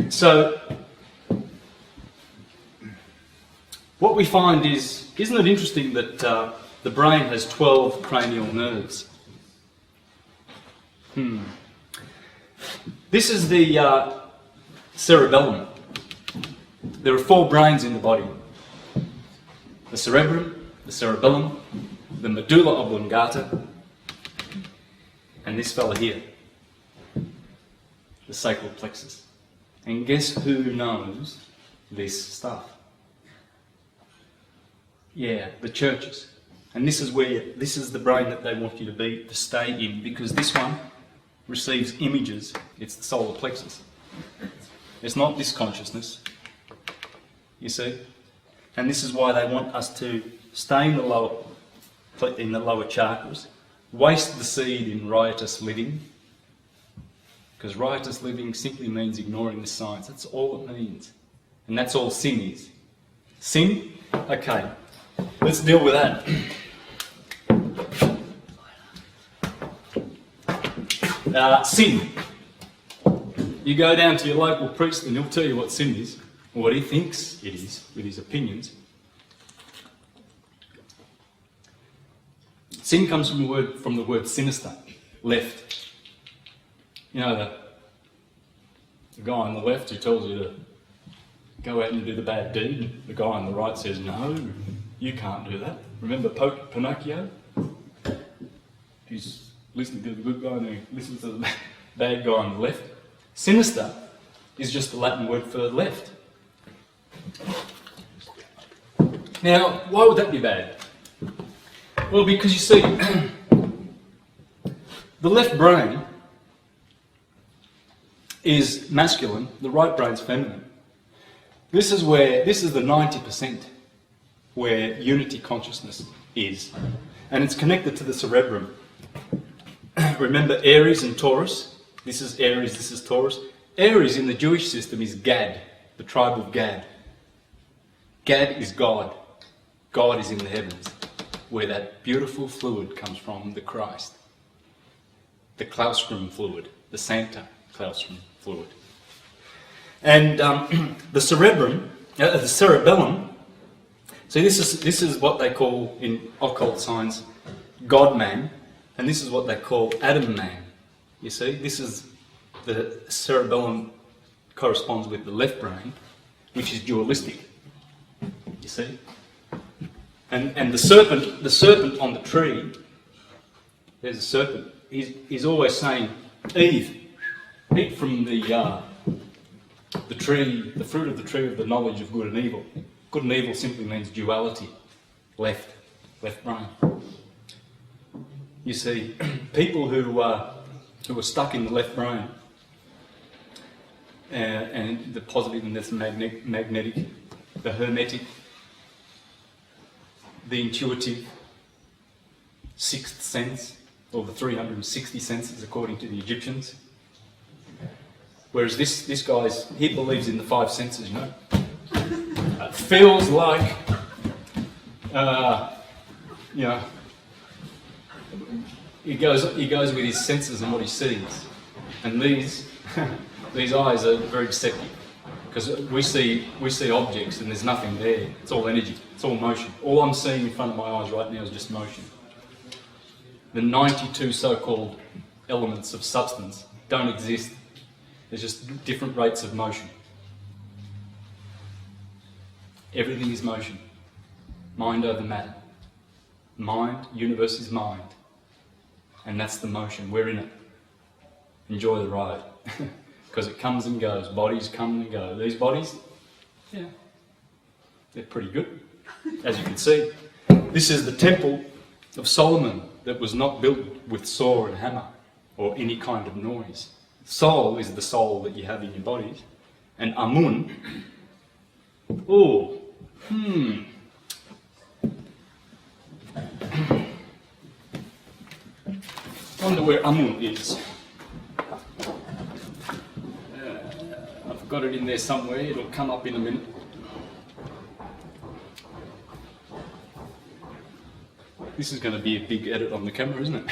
So what we find is, isn't it interesting that the brain has 12 cranial nerves? This is the cerebellum. There are 4 brains in the body. The cerebrum, the cerebellum, the medulla oblongata, and this fella here, the sacral plexus. And guess who knows this stuff? Yeah, the churches. And this is the brain that they want you to stay in, because this one receives images. It's the solar plexus. It's not this consciousness, you see. And this is why they want us to stay in the lower chakras, waste the seed in riotous living, because riotous living simply means ignoring the science. That's all it means. And that's all sin is. Sin? Okay, let's deal with that. Sin. You go down to your local priest and he'll tell you what sin is, or what he thinks it is, with his opinions. Sin comes from the word sinister, left. You know, the guy on the left who tells you to go out and do the bad deed, the guy on the right says, no, you can't do that. Remember Pinocchio? He's listening to the good guy and he listens to the bad guy on the left. Sinister is just the Latin word for left. Now, why would that be bad? Well, because you see, the left brain is masculine, the right brain's feminine. This is the 90% where unity consciousness is. And it's connected to the cerebrum. Remember Aries and Taurus? This is Aries, this is Taurus. Aries in the Jewish system is Gad, the tribe of Gad. Gad is God. God is in the heavens, where that beautiful fluid comes from, the Christ. The claustrum fluid, the Santa claustrum fluid. And the cerebrum, the cerebellum, so this is what they call in occult science God-man, and this is what they call Adam-man. You see, this is the cerebellum corresponds with the left brain, which is dualistic. You see, and the serpent on the tree. There's a serpent. He's always saying, Eve, eat from the tree, the fruit of the tree of the knowledge of good and evil. Good and evil simply means duality, left brain. You see, people who are stuck in the left brain, and the positive and the magnetic, the hermetic, the intuitive, sixth sense, or the 360 senses according to the Egyptians. Whereas this guy's, he believes in the 5 senses, you know. It feels like, you know, he goes with his senses and what he sees. And these eyes are very deceptive, because we see objects and there's nothing there. It's all energy, it's all motion. All I'm seeing in front of my eyes right now is just motion. The 92 so-called elements of substance don't exist. There's just different rates of motion. Everything is motion. Mind over matter. Mind, universe is mind. And that's the motion. We're in it. Enjoy the ride. Because it comes and goes. Bodies come and go. These bodies, yeah, they're pretty good, as you can see. This is the temple of Solomon that was not built with saw and hammer or any kind of noise. Soul is the soul that you have in your bodies. And Amun, wonder where Amun is. I've got it in there somewhere, it'll come up in a minute. This is going to be a big edit on the camera, isn't it?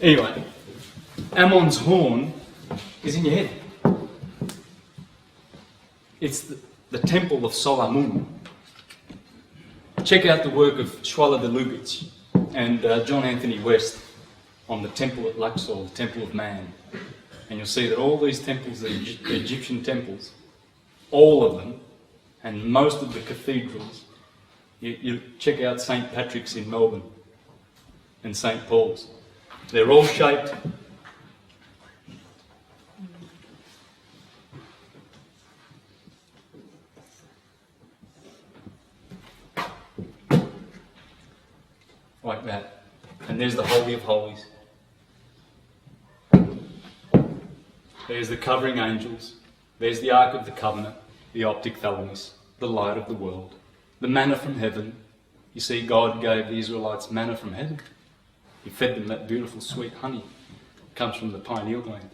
Anyway, Ammon's horn is in your head. It's the temple of Solomon. Check out the work of Schwaller de Lubitsch and John Anthony West on the temple at Luxor, the temple of man. And you'll see that all these temples, the Egyptian temples, all of them, and most of the cathedrals, you check out St. Patrick's in Melbourne and St. Paul's. They're all shaped like that. And there's the Holy of Holies. There's the covering angels. There's the Ark of the Covenant, the optic thalamus, the light of the world, the manna from heaven. You see, God gave the Israelites manna from heaven. He fed them that beautiful sweet honey. It comes from the pineal gland.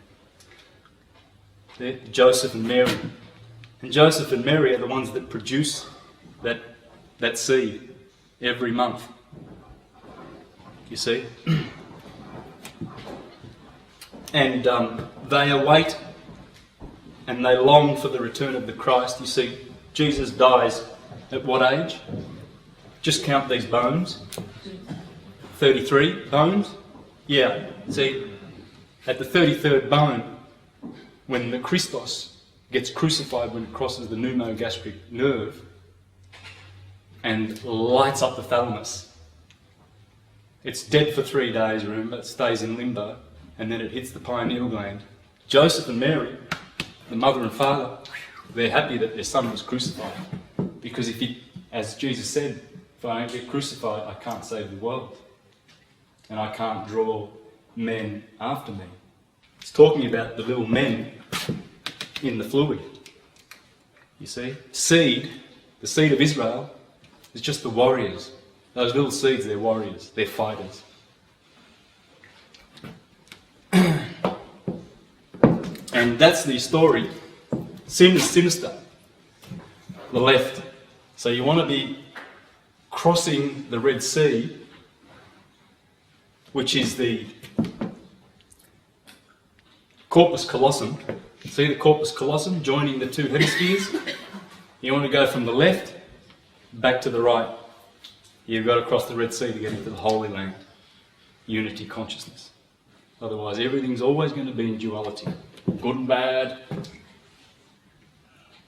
There, Joseph and Mary. And Joseph and Mary are the ones that produce that seed every month. You see? And they await and they long for the return of the Christ. You see, Jesus dies at what age? Just count these bones. 33 bones? Yeah. See, at the 33rd bone, when the Christos gets crucified when it crosses the pneumogastric nerve and lights up the thalamus, it's dead for 3 days, remember, it stays in limbo, and then it hits the pineal gland. Joseph and Mary, the mother and father, they're happy that their son was crucified. Because if he, as Jesus said, if I don't get crucified, I can't save the world. And I can't draw men after me. It's talking about the little men in the fluid. You see? Seed, the seed of Israel, is just the warriors. Those little seeds, they're warriors, they're fighters. And that's the story. Sin is sinister. The left. So you want to be crossing the Red Sea, which is the corpus callosum. See the corpus callosum joining the two hemispheres? You want to go from the left back to the right. You've got to cross the Red Sea to get into the Holy Land. Unity consciousness. Otherwise everything's always going to be in duality. Good and bad.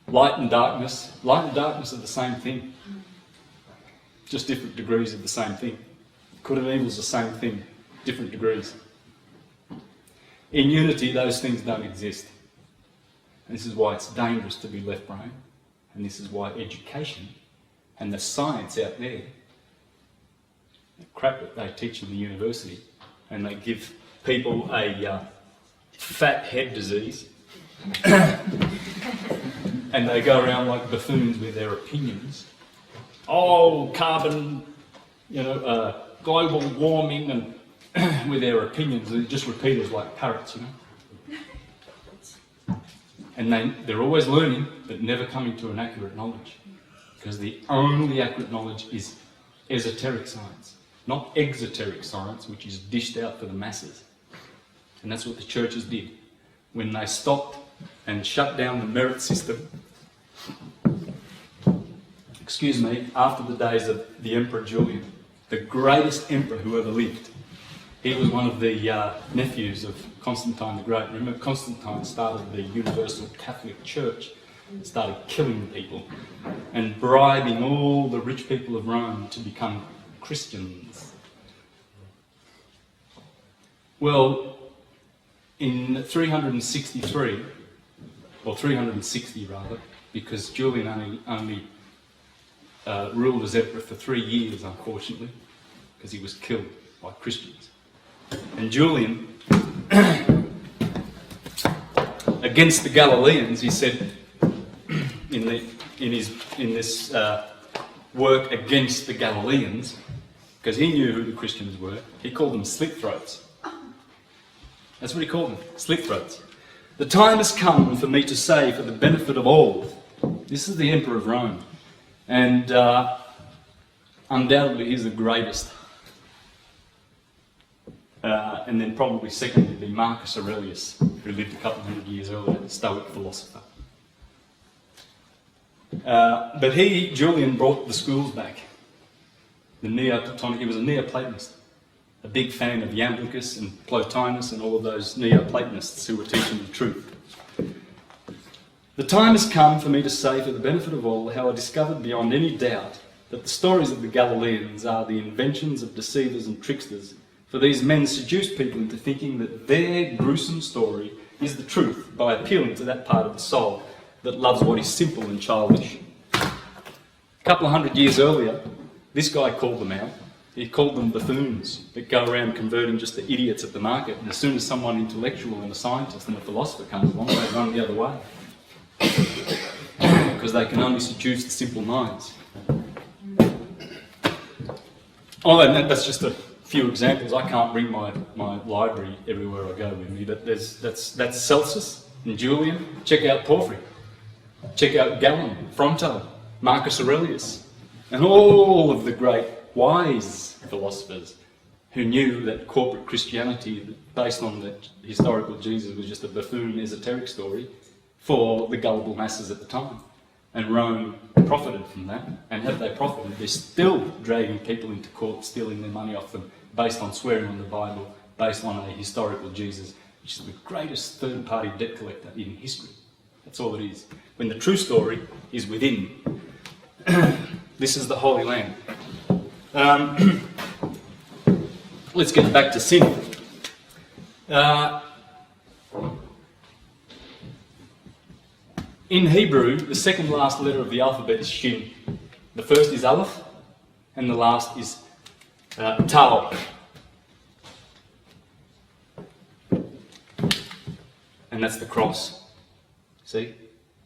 Light and darkness. Light and darkness are the same thing. Just different degrees of the same thing. Good and evil is the same thing. Different degrees. In unity, those things don't exist. And this is why it's dangerous to be left brain. And this is why education and the science out there, the crap that they teach in the university, and they give people a fat head disease, and they go around like buffoons with their opinions. Oh, carbon, global warming, and with their opinions, they just repeat it like parrots, And they're always learning, but never coming to an accurate knowledge. Because the only accurate knowledge is esoteric science, not exoteric science, which is dished out for the masses. And that's what the churches did. When they stopped and shut down the merit system, after the days of the Emperor Julian, the greatest emperor who ever lived. He was one of the nephews of Constantine the Great. Remember, Constantine started the Universal Catholic Church, started killing people and bribing all the rich people of Rome to become Christians. Well, in 363, or 360 rather, because Julian only ruled as emperor for 3 years, unfortunately, because he was killed by Christians. And Julian, against the Galileans, he said in this work against the Galileans, because he knew who the Christians were, he called them slit throats. That's what he called them, slit throats. The time has come for me to say, for the benefit of all, this is the Emperor of Rome, and undoubtedly he's the greatest. and then probably second would be Marcus Aurelius, who lived a couple of hundred years earlier, a Stoic philosopher. But Julian, brought the schools back. The Neoplatonic, he was a Neoplatonist, a big fan of Iamblichus and Plotinus and all of those Neoplatonists who were teaching the truth. The time has come for me to say, for the benefit of all, how I discovered beyond any doubt that the stories of the Galileans are the inventions of deceivers and tricksters, for these men seduce people into thinking that their gruesome story is the truth by appealing to that part of the soul that loves what is simple and childish. A couple of hundred years earlier, this guy called them out. He called them buffoons that go around converting just the idiots at the market, and as soon as someone intellectual and a scientist and a philosopher comes along, they run the other way. Because they can only seduce the simple minds. Oh, and that's just a few examples. I can't bring my library everywhere I go with me, but that's Celsus and Julian. Check out Porphyry. Check out Galen, Fronto, Marcus Aurelius, and all of the great wise philosophers who knew that corporate Christianity, based on the historical Jesus, was just a buffoon esoteric story for the gullible masses at the time. And Rome profited from that, and have they profited, they're still dragging people into court, stealing their money off them, based on swearing on the Bible, based on a historical Jesus, which is the greatest third-party debt collector in history. That's all it is. When the true story is within. This is the Holy Land. Let's get back to sin. In Hebrew, the second last letter of the alphabet is Shin. The first is Aleph, and the last is Tau. And that's the cross. See?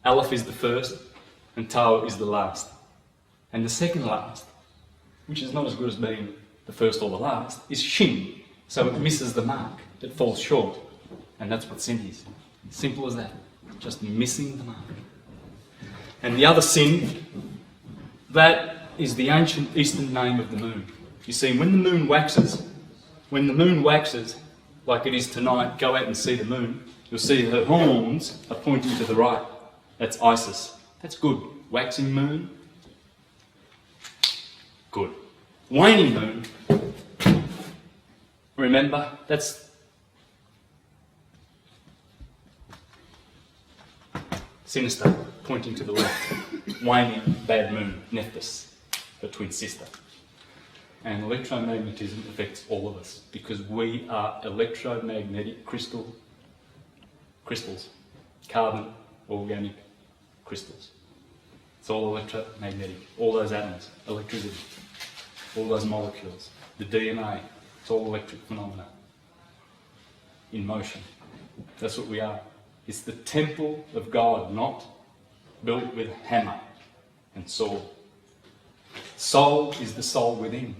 Aleph is the first, and Tau is the last. And the second last, which is not as good as being the first or the last, is Shin. So it misses the mark. It falls short. And that's what sin is. Simple as that. Just missing the mark. And the other sin, that is the ancient Eastern name of the moon. You see, when the moon waxes, like it is tonight, go out and see the moon, you'll see her horns are pointing to the right. That's Isis. That's good. Waxing moon, good. Waning moon, remember, that's sinister, pointing to the left. Waning, bad moon, Nephthys, her twin sister. And electromagnetism affects all of us because we are electromagnetic crystals, carbon, organic crystals. It's all electromagnetic. All those atoms, electricity, all those molecules, the DNA, it's all electric phenomena in motion. That's what we are. It's the temple of God, not built with hammer and sword. Soul is the soul within.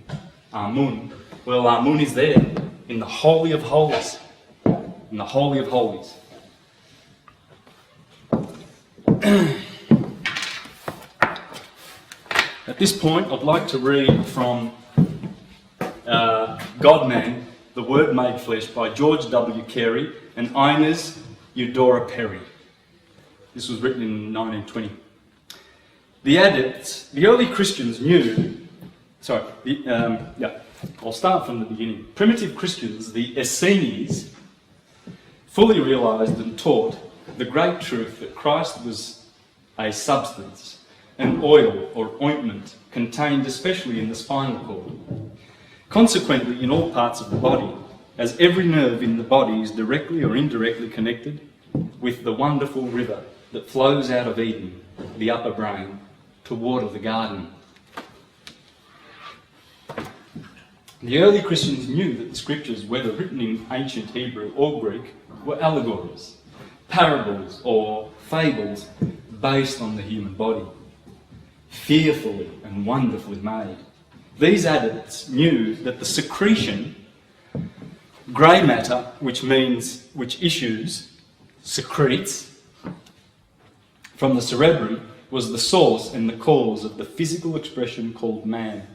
Amun, well, Amun is there in the Holy of Holies. In the Holy of Holies. At this point, I'd like to read from God-Man, The Word Made Flesh by George W. Carey and Inez Eudora Perry. This was written in 1920. The adepts, the early Christians knew, I'll start from the beginning. Primitive Christians, the Essenes, fully realised and taught the great truth that Christ was a substance, an oil or ointment contained especially in the spinal cord. Consequently, in all parts of the body, as every nerve in the body is directly or indirectly connected with the wonderful river that flows out of Eden, the upper brain, to water the garden. The early Christians knew that the scriptures, whether written in ancient Hebrew or Greek, were allegories, parables or fables based on the human body, fearfully and wonderfully made. These adepts knew that the secretion, grey matter, which secretes from the cerebrum, was the source and the cause of the physical expression called man.